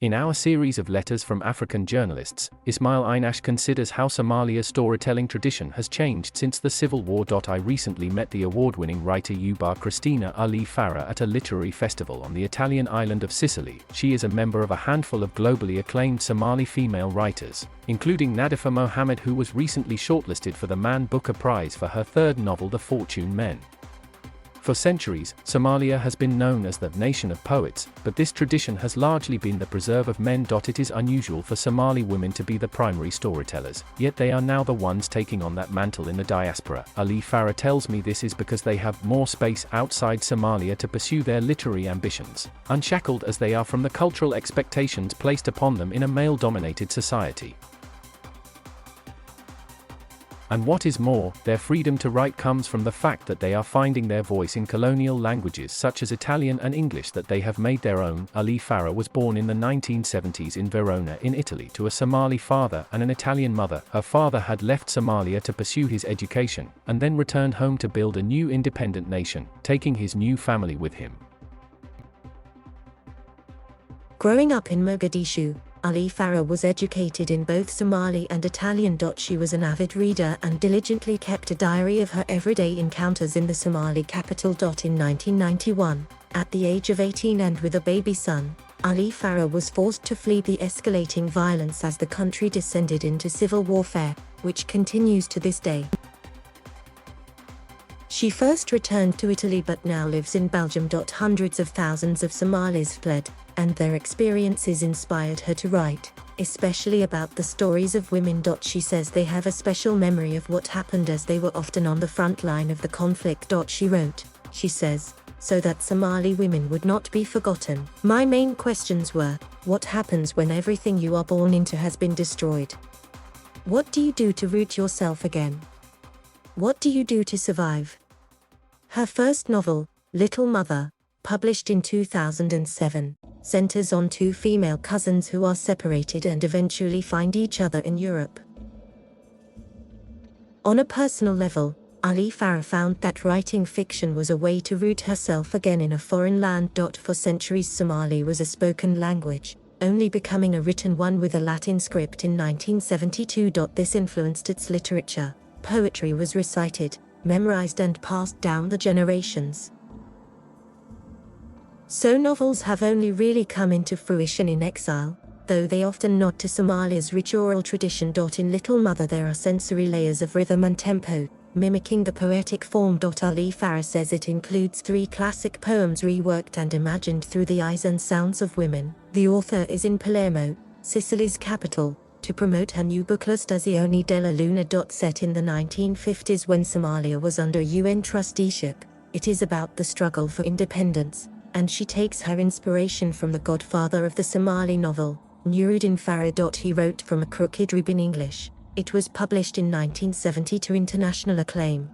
In our series of letters from African journalists, Ismail Einashe considers how Somalia's storytelling tradition has changed since the civil war.I recently met the award-winning writer Ubah Cristina Ali Farah at a literary festival on the Italian island of Sicily. She is a member of a handful of globally acclaimed Somali female writers, including Nadifa Mohamed, who was recently shortlisted for the Man Booker Prize for her third novel The Fortune Men. For centuries, Somalia has been known as the nation of poets, but this tradition has largely been the preserve of men. It is unusual for Somali women to be the primary storytellers, yet they are now the ones taking on that mantle in the diaspora. Ali Farah tells me this is because they have more space outside Somalia to pursue their literary ambitions, unshackled as they are from the cultural expectations placed upon them in a male-dominated society. And what is more, their freedom to write comes from the fact that they are finding their voice in colonial languages such as Italian and English that they have made their own. Ali Farah was born in the 1970s in Verona in Italy to a Somali father and an Italian mother. Her father had left Somalia to pursue his education, and then returned home to build a new independent nation, taking his new family with him. Growing up in Mogadishu, Ali Farah was educated in both Somali and Italian. She was an avid reader and diligently kept a diary of her everyday encounters in the Somali capital. In 1991, at the age of 18 and with a baby son, Ali Farah was forced to flee the escalating violence as the country descended into civil warfare, which continues to this day. She first returned to Italy but now lives in Belgium. Hundreds of thousands of Somalis fled, and their experiences inspired her to write, especially about the stories of women. She says they have a special memory of what happened as they were often on the front line of the conflict. She wrote, she says, so that Somali women would not be forgotten. My main questions were, what happens when everything you are born into has been destroyed? What do you do to root yourself again? What do you do to survive? Her first novel, Little Mother, published in 2007, centers on two female cousins who are separated and eventually find each other in Europe. On a personal level, Ali Farah found that writing fiction was a way to root herself again in a foreign land. For centuries Somali was a spoken language, only becoming a written one with a Latin script in 1972. This influenced its literature. Poetry was recited, memorized and passed down the generations. So novels have only really come into fruition in exile, though they often nod to Somalia's rich oral tradition. In Little Mother there are sensory layers of rhythm and tempo, mimicking the poetic form. Ali Farah says it includes 3 classic poems reworked and imagined through the eyes and sounds of women. The author is in Palermo, Sicily's capital, to promote her new book Stazione della Luna. Set in the 1950s when Somalia was under UN trusteeship, it is about the struggle for independence, and she takes her inspiration from the godfather of the Somali novel, Nuruddin Farah. He wrote from a crooked rib in English. It was published in 1970 to international acclaim.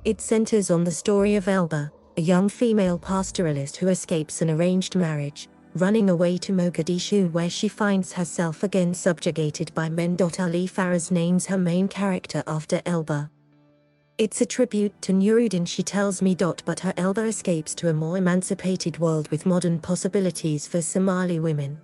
It centers on the story of Elba, a young female pastoralist who escapes an arranged marriage, running away to Mogadishu where she finds herself again subjugated by men. Ali Farah names her main character after Elba. It's a tribute to Nuruddin, she tells me. But her Elba escapes to a more emancipated world with modern possibilities for Somali women.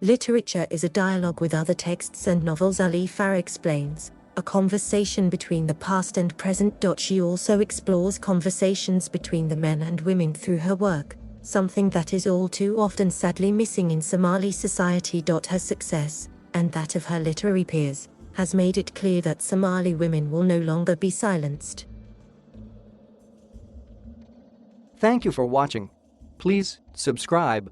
Literature is a dialogue with other texts and novels, Ali Farah explains, a conversation between the past and present. She also explores conversations between the men and women through her work, something that is all too often sadly missing in Somali society. Her success, and that of her literary peers, has made it clear that Somali women will no longer be silenced. Thank you for watching. Please subscribe,